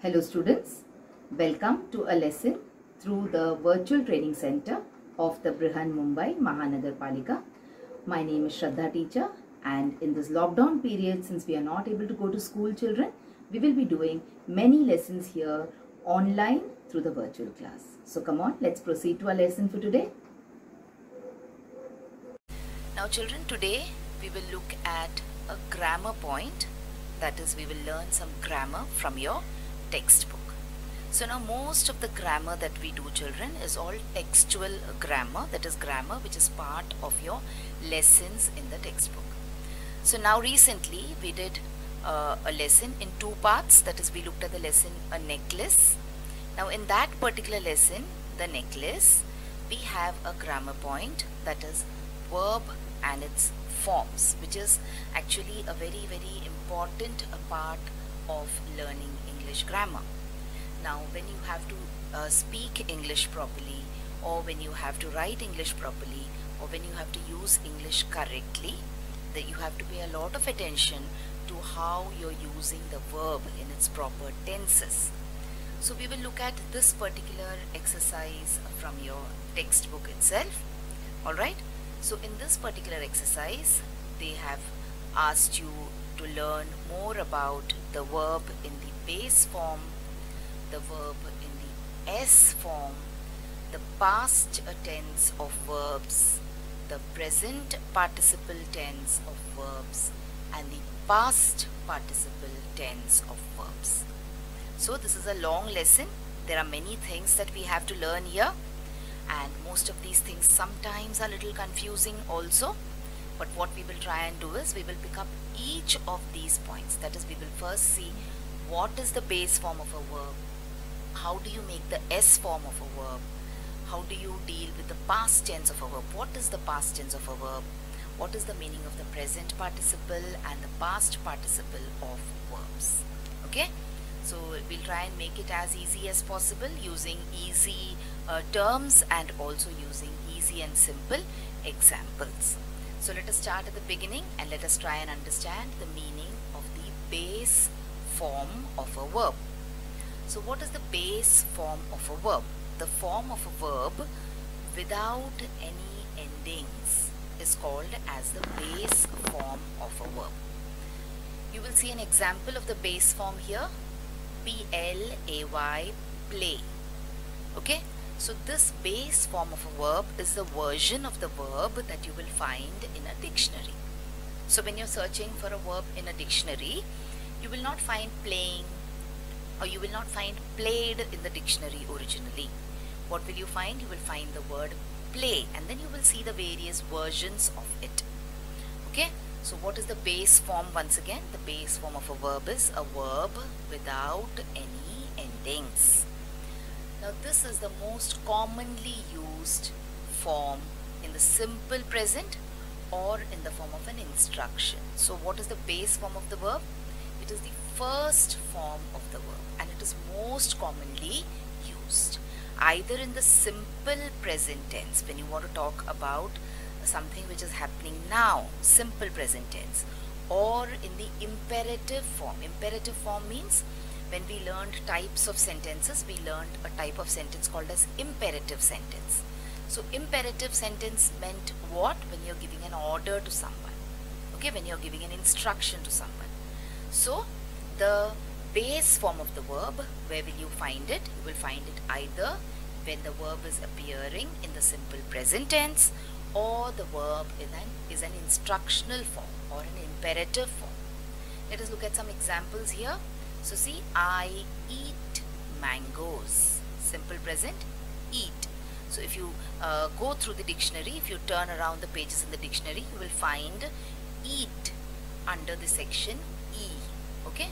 Hello students, welcome to a lesson through the virtual training center of the Brihan Mumbai Mahanagar Palika. My name is Shraddha teacher, and in this lockdown period, since we are not able to go to school, children, we will be doing many lessons here online through the virtual class. So come on, let's proceed to our lesson for today. Now children, today we will look at a grammar point, that is we will learn some grammar from your textbook. So now most of the grammar that we do, children, is all textual grammar, that is grammar which is part of your lessons in the textbook. So now recently we did a lesson in two parts, that is we looked at the lesson a necklace. Now in that particular lesson, the necklace, we have a grammar point, that is verb and its forms, which is actually a very important part of learning English grammar. Now when you have to speak English properly, or when you have to write English properly, or when you have to use English correctly, that you have to pay a lot of attention to how you're using the verb in its proper tenses. So we will look at this particular exercise from your textbook itself. Alright, so in this particular exercise they have asked you to learn more about the verb in the base form, the verb in the S form, the past tense of verbs, the present participle tense of verbs, and the past participle tense of verbs. So this is a long lesson. There are many things that we have to learn here, and most of these things sometimes are a little confusing also. But what we will try and do is we will pick up each of these points. That is, we will first see what is the base form of a verb, how do you make the S form of a verb, how do you deal with the past tense of a verb, what is the past tense of a verb, what is the meaning of the present participle and the past participle of verbs. Okay, so we'll try and make it as easy as possible using easy terms and also using easy and simple examples. So let us start at the beginning and let us try and understand the meaning of the base form of a verb. So what is the base form of a verb? The form of a verb without any endings is called as the base form of a verb. You will see an example of the base form here, P-L-A-Y, play. Okay, so this base form of a verb is the version of the verb that you will find in a dictionary. So when you're searching for a verb in a dictionary, you will not find playing, or you will not find played in the dictionary originally. What will you find? You will find the word play, and then you will see the various versions of it. Okay, so what is the base form? Once again, the base form of a verb is a verb without any endings. Now this is the most commonly used form in the simple present or in the form of an instruction. So what is the base form of the verb? It is the first form of the verb, and it is most commonly used either in the simple present tense when you want to talk about something which is happening now, simple present tense, or in the imperative form. Imperative form means when we learned types of sentences, we learned a type of sentence called as imperative sentence. So imperative sentence meant what? When you're giving an order to someone, okay, when you're giving an instruction to someone. So the base form of the verb, where will you find it? You will find it either when the verb is appearing in the simple present tense, or the verb is an instructional form or an imperative form. Let us look at some examples here. So see, I eat mangoes. Simple present, eat. So if you go through the dictionary, if you turn around the pages in the dictionary, you will find eat under the section E. Okay,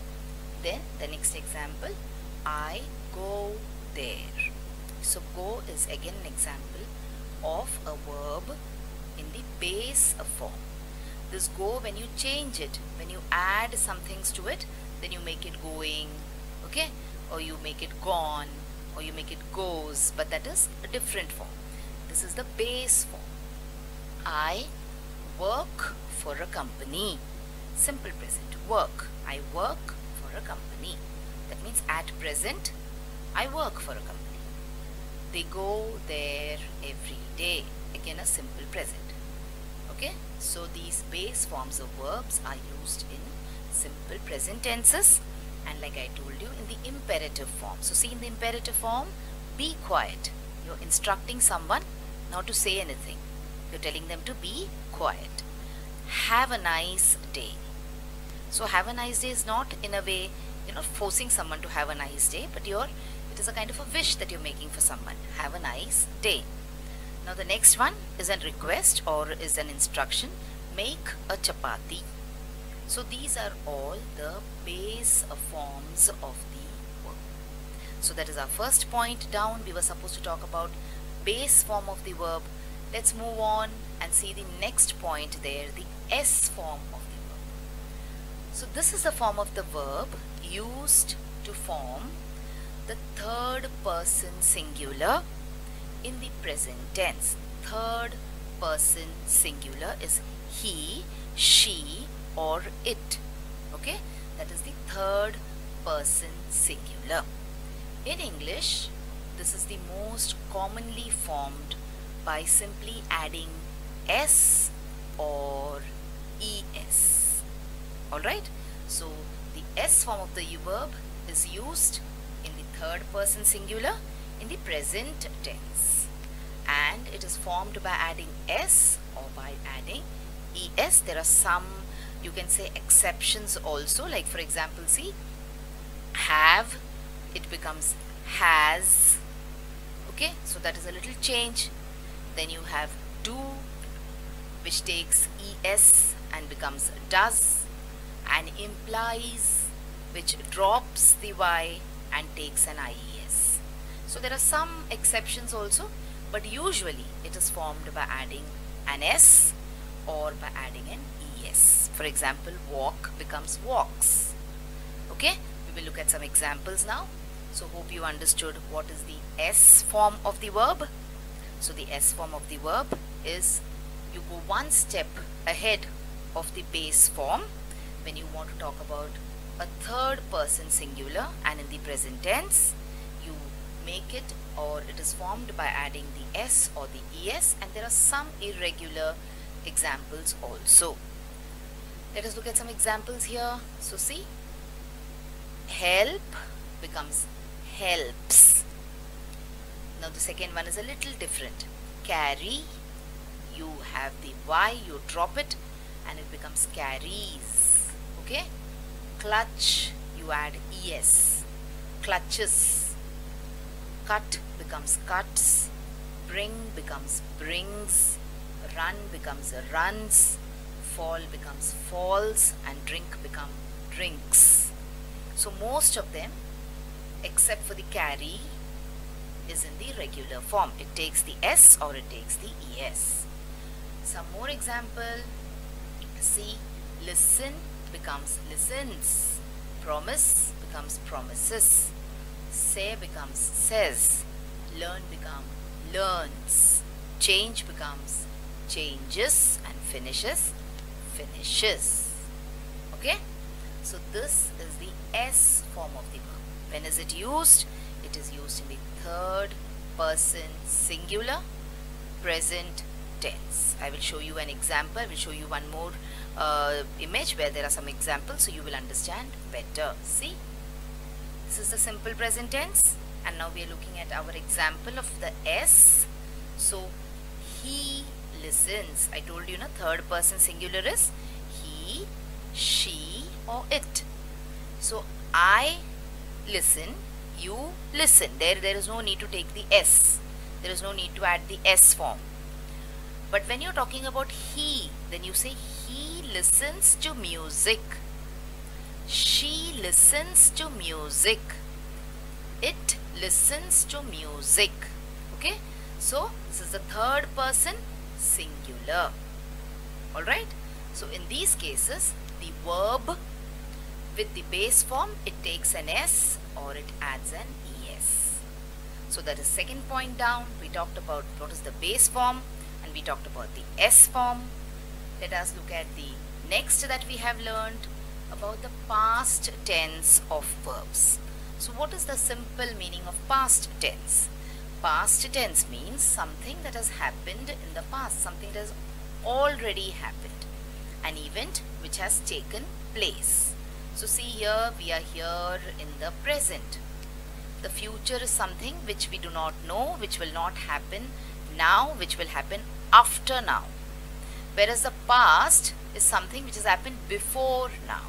then the next example, I go there. So go is again an example of a verb in the base form. This go, when you change it, when you add some things to it, then you make it going, okay, or you make it gone, or you make it goes, but that is a different form. This is the base form. I work for a company. Simple present, work. I work for a company. That means at present I work for a company. They go there every day. Again, a simple present. Okay, so these base forms of verbs are used in simple present tenses, and like I told you, in the imperative form. So see, in the imperative form, be quiet. You're instructing someone not to say anything. You're telling them to be quiet. Have a nice day. So have a nice day is not in a way, you're not forcing someone to have a nice day, but it is a kind of a wish that you're making for someone. Have a nice day. Now the next one is a request or is an instruction. Make a chapati. So these are all the base forms of the verb. So that is our first point down. We were supposed to talk about base form of the verb. Let's move on and see the next point there, the S form of the verb. So this is the form of the verb used to form the third person singular in the present tense. Third person singular is he, she, or it. Okay, that is the third person singular. In English, this is the most commonly formed by simply adding s or es. Alright, so the S form of the verb is used in the third person singular in the present tense, and it is formed by adding s or by adding es. There are some, you can say, exceptions also, like for example, see, have, it becomes has. Okay, so that is a little change. Then you have do, which takes es and becomes does, and implies, which drops the y and takes an ies. So there are some exceptions also, but usually it is formed by adding an s or by adding an es. For example, walk becomes walks. Okay, we will look at some examples now. So hope you understood what is the S form of the verb. So the S form of the verb is, you go one step ahead of the base form when you want to talk about a third person singular, and in the present tense you make it, or it is formed by adding the s or the es, and there are some irregular examples also. Let us look at some examples here. So see, help becomes helps. Now the second one is a little different. Carry, you have the y, you drop it and it becomes carries. Okay, clutch, you add es, clutches. Cut becomes cuts, bring becomes brings, run becomes runs, fall becomes falls, and drink become drinks. So most of them, except for the carry, is in the regular form. It takes the s or it takes the es. Some more example. See, listen becomes listens, promise becomes promises, say becomes says, learn becomes learns, change becomes changes, and finishes finishes. Okay, so this is the S form of the verb. When is it used? It is used in the third person singular present tense. I will show you an example. I will show you one more image where there are some examples, so you will understand better. See, this is the simple present tense, and now we are looking at our example of the S. So he listens. I told you, third person singular is he, she, or it. So I listen, you listen. There is no need to take the S. There is no need to add the S form. But when you're talking about he, then you say he listens to music, she listens to music, it listens to music. Okay, so this is the third person singular. Alright, so in these cases, the verb with the base form, it takes an S or it adds an ES. So that is second point down. We talked about what is the base form, and we talked about the S form. Let us look at the next that we have learned about the past tense of verbs. So what is the simple meaning of past tense? Past tense means something that has happened in the past, something that has already happened, an event which has taken place. So see here, we are here in the present. The future is something which we do not know, which will not happen now, which will happen after now. Whereas the past is something which has happened before now.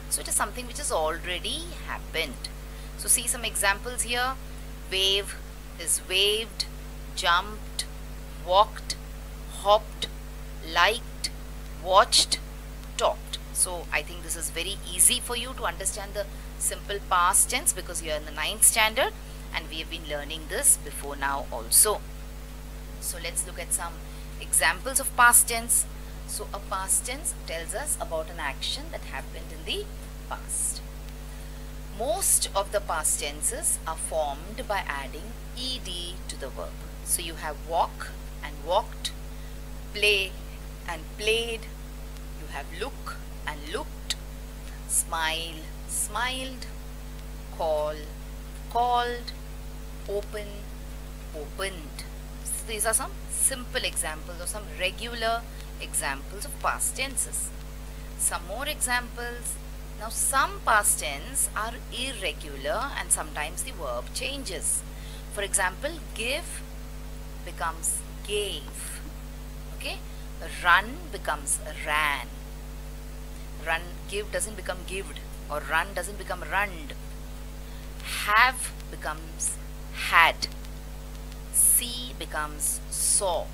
So it is something which has already happened. So see some examples here. Wave is waved, jumped, walked, hopped, liked, watched, talked. So I think this is very easy for you to understand the simple past tense because you are in the 9th standard and we have been learning this before now also. So let's look at some examples of past tense. So a past tense tells us about an action that happened in the past. Most of the past tenses are formed by adding ed to the verb. So you have walk and walked, play and played, you have look and looked, smile, smiled, call, called, open, opened. So these are some simple examples or some regular examples of past tenses. Some more examples. Now some past tense are irregular and sometimes the verb changes. For example, give becomes gave. Okay? Run becomes ran. Run, give doesn't become gived, or run doesn't become runned. Have becomes had. See becomes saw.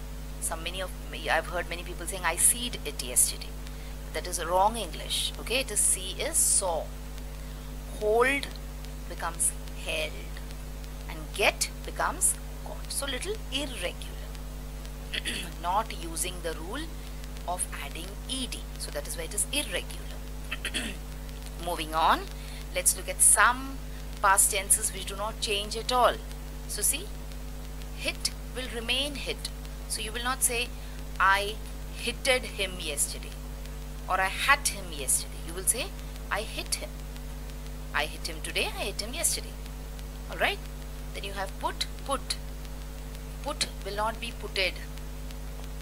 I've heard many people saying I seed it yesterday. That is wrong English. Okay, it is see is saw. Hold becomes held, and get becomes got. So little irregular. Not using the rule of adding ed. So that is why it is irregular. Moving on, let's look at some past tenses which do not change at all. So see, hit will remain hit. So you will not say I hitted him yesterday or I had him yesterday. You will say I hit him. I hit him today, I hit him yesterday. Alright? Then you have put, put. Put will not be putted,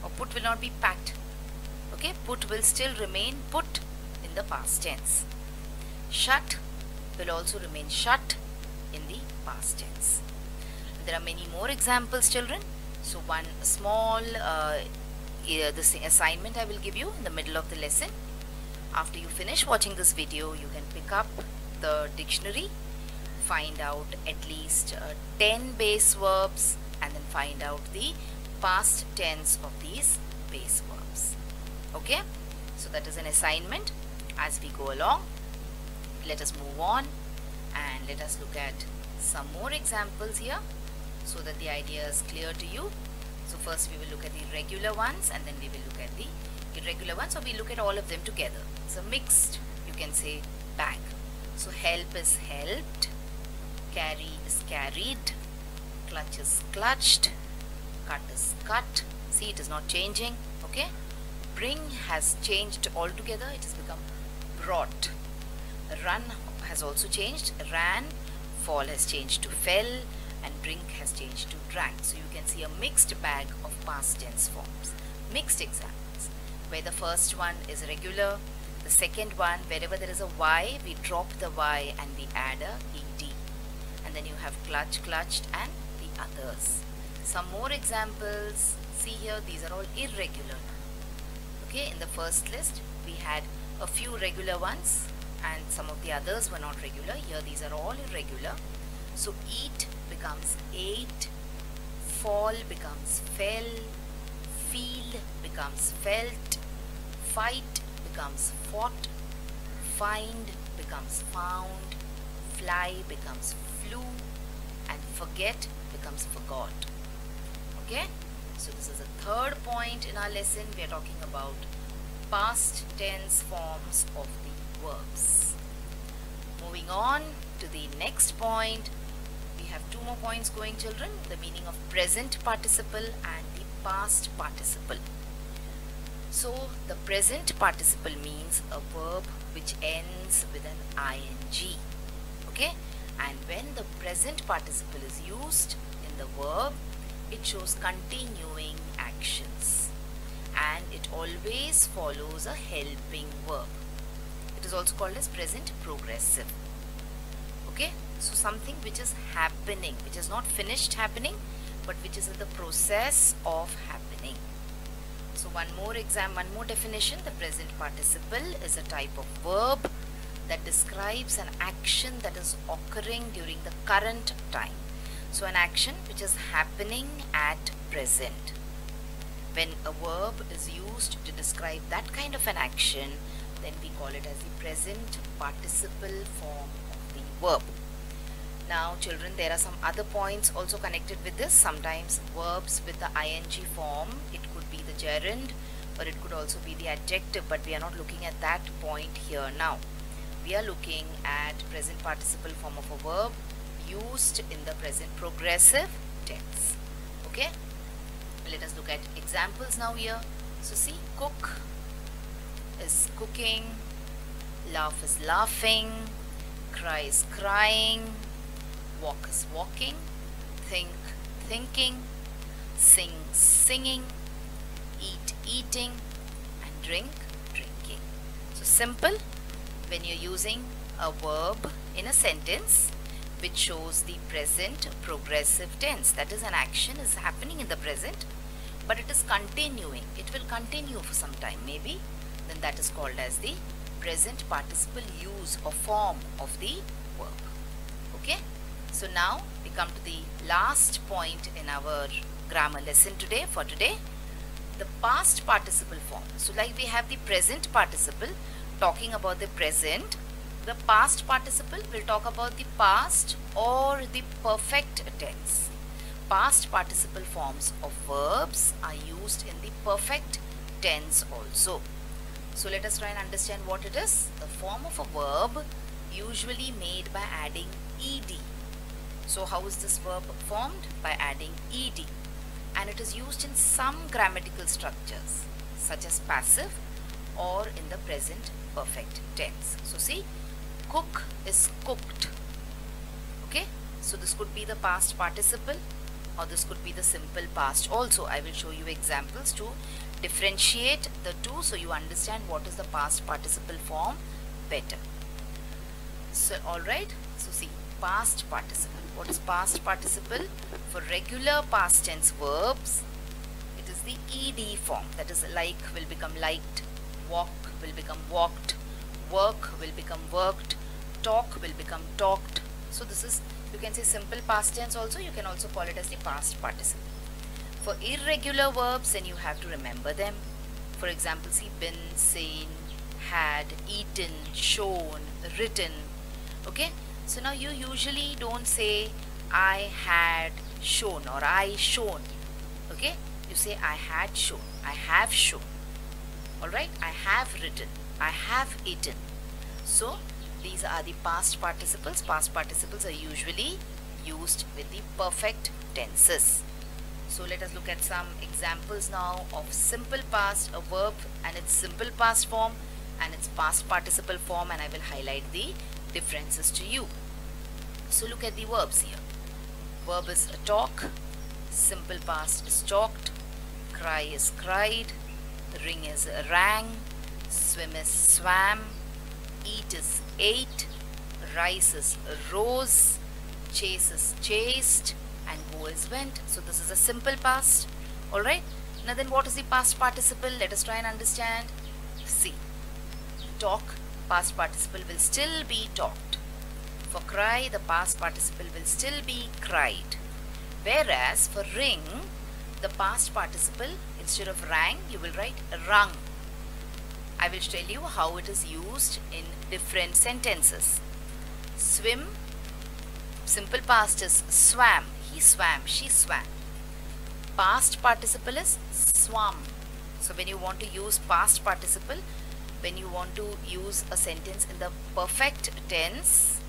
or put will not be packed. Okay? Put will still remain put in the past tense. Shut will also remain shut in the past tense. There are many more examples, children. So one small this assignment I will give you in the middle of the lesson. After you finish watching this video, you can pick up the dictionary, find out at least 10 base verbs, and then find out the past tense of these base verbs. Okay? So that is an assignment. As we go along, let us move on and let us look at some more examples here so that the idea is clear to you. So first we will look at the regular ones and then we will look at the irregular ones, or we look at all of them together. So mixed, you can say bag. So help is helped, carry is carried, clutch is clutched, cut is cut. See, it is not changing. Okay? Bring has changed altogether. It has become brought. Run has also changed. Ran. Fall has changed to fell. And drink has changed to drank. So you can see a mixed bag of past tense forms. Mixed examples, where the first one is regular. The second one, wherever there is a Y, we drop the Y and we add a ed. And then you have clutch, clutched, and the others. Some more examples. See here, these are all irregular. Okay, in the first list, we had a few regular ones and some of the others were not regular. Here, these are all irregular. So eat becomes ate, fall becomes fell, feel becomes felt, fight becomes fought, find becomes found, fly becomes flew, and forget becomes forgot. Okay? So this is the third point in our lesson. We are talking about past tense forms of the verbs. Moving on to the next point. We have two more points going, children. The meaning of present participle and the past participle. So the present participle means a verb which ends with an ing. Okay? And when the present participle is used in the verb, it shows continuing actions and it always follows a helping verb. It is also called as present progressive. Okay, so something which is happening, which is not finished happening, but which is in the process of happening. So one more definition. The present participle is a type of verb that describes an action that is occurring during the current time. So an action which is happening at present. When a verb is used to describe that kind of an action, then we call it as the present participle form of the verb. Now children, there are some other points also connected with this. Sometimes verbs with the ing form, it could be the gerund or it could also be the adjective, but we are not looking at that point here now. We are looking at present participle form of a verb used in the present progressive tense. Okay, let us look at examples now here. So see, cook is cooking, laugh is laughing, cry is crying, walk is walking, think thinking, sing singing, eat eating, and drink drinking. So simple. When you're using a verb in a sentence which shows the present progressive tense, that is, an action is happening in the present but it is continuing, it will continue for some time maybe, then that is called as the present participle use or form of the verb. Okay, so now we come to the last point in our grammar lesson today. For today, the past participle form. So like we have the present participle talking about the present, the past participle will talk about the past or the perfect tense. Past participle forms of verbs are used in the perfect tense also. So let us try and understand what it is. The form of a verb usually made by adding ed. So how is this verb formed? By adding ed. And it is used in some grammatical structures such as passive or in the present perfect tense. So see, cook is cooked. Okay, so this could be the past participle or this could be the simple past also. I will show you examples to differentiate the two so you understand what is the past participle form better. So alright, so see, past participle. What is past participle? For regular past tense verbs, it is the ed form. That is, like will become liked, walk will become walked, work will become worked, talk will become talked. So this is, you can say simple past tense also, you can also call it as the past participle. For irregular verbs, then you have to remember them. For example, see, been, seen, had, eaten, shown, written. Okay, so now you usually don't say I had shown or I shown. Okay, you say I had shown, I have shown. Alright, I have written, I have eaten. So these are the past participles. Past participles are usually used with the perfect tenses. So let us look at some examples now of simple past, a verb and its simple past form and its past participle form, and I will highlight the differences to you. So look at the verbs here. Verb is talk, simple past is talked, cry is cried, ring is rang, swim is swam, eat is ate, rise is rose, chase is chased, and go is went. So this is a simple past. Alright, now then what is the past participle? Let us try and understand. See, talk, past participle will still be talked. For cry, the past participle will still be cried. Whereas for ring, the past participle, instead of rang, you will write rung. I will tell you how it is used in different sentences. Swim, simple past is swam. He swam, she swam. Past participle is swam. So when you want to use past participle, when you want to use a sentence in the perfect tense,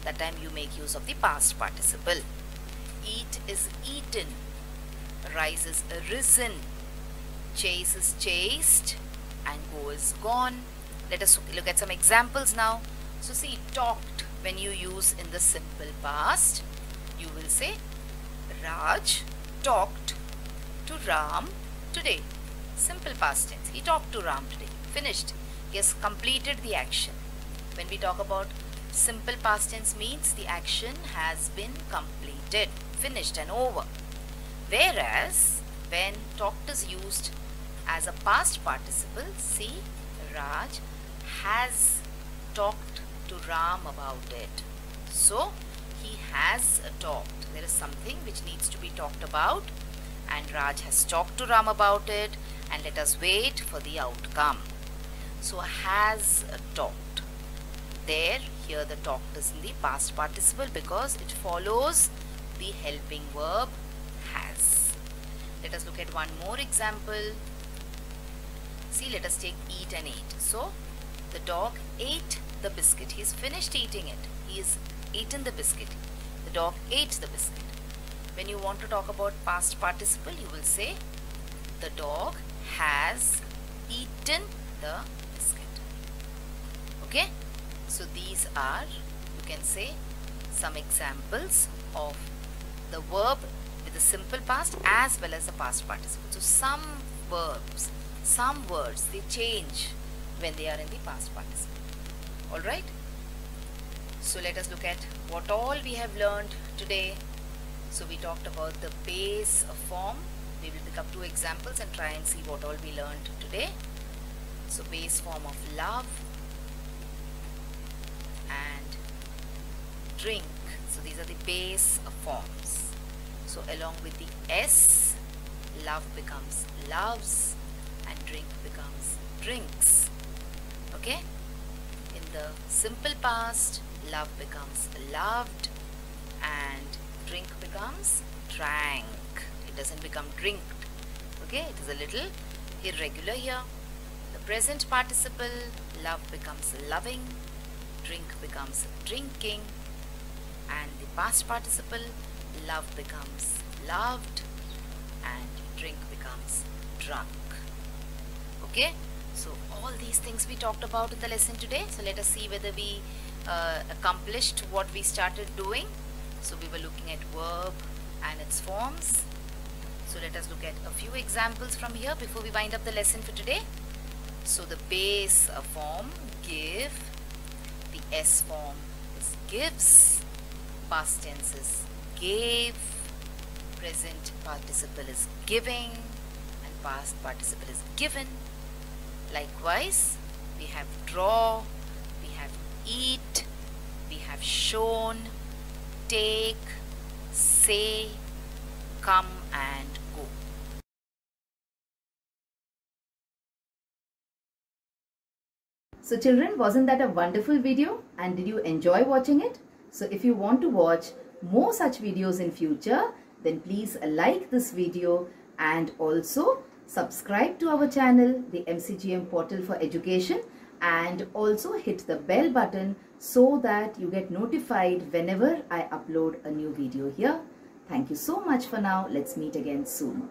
that time you make use of the past participle. Eat is eaten, rise is risen, chase is chased, and go is gone. Let us look at some examples now. So see, talked. when you use in the simple past, you will say Raj talked to Ram today. Simple past tense. He talked to Ram today. Finished. He has completed the action. When we talk about simple past tense, means the action has been completed, finished and over. Whereas when talked is used as a past participle, see, Raj has talked to Ram about it. So he has talked. There is something which needs to be talked about, and Raj has talked to Ram about it, and let us wait for the outcome. So has talked. There, here the talked is in the past participle because it follows the helping verb has. Let us look at one more example. See, let us take eat and ate. So the dog ate the biscuit. He has finished eating it. He has eaten the biscuit. The dog ate the biscuit. When you want to talk about past participle, you will say the dog has eaten the biscuit. Okay? So these are, you can say, some examples of the verb with the simple past as well as the past participle. So some verbs, some words, they change when they are in the past participle. Alright? So let us look at what all we have learned today. So we talked about the base form. We will pick up two examples and try and see what all we learned today. So base form of love and drink. So these are the base forms. So along with the S, love becomes loves and drink becomes drinks. Okay? In the simple past, love becomes loved and drink becomes drank. It doesn't become drinked. Okay? It is a little irregular here. The present participle, love becomes loving, drink becomes drinking, and the past participle, love becomes loved and drink becomes drunk. Okay? So all these things we talked about in the lesson today. So let us see whether we accomplished what we started doing. So we were looking at verb and its forms. So let us look at a few examples from here before we wind up the lesson for today. So the base form, give. The S form is gives. Past tense is gave. Present participle is giving. And past participle is given. Likewise, we have draw, we have eat, we have shown, take, say, come and go. So children, wasn't that a wonderful video? And did you enjoy watching it? So if you want to watch more such videos in future, then please like this video and also subscribe to our channel, the MCGM Portal for Education, and also hit the bell button so that you get notified whenever I upload a new video here. Thank you so much for now. Let's meet again soon.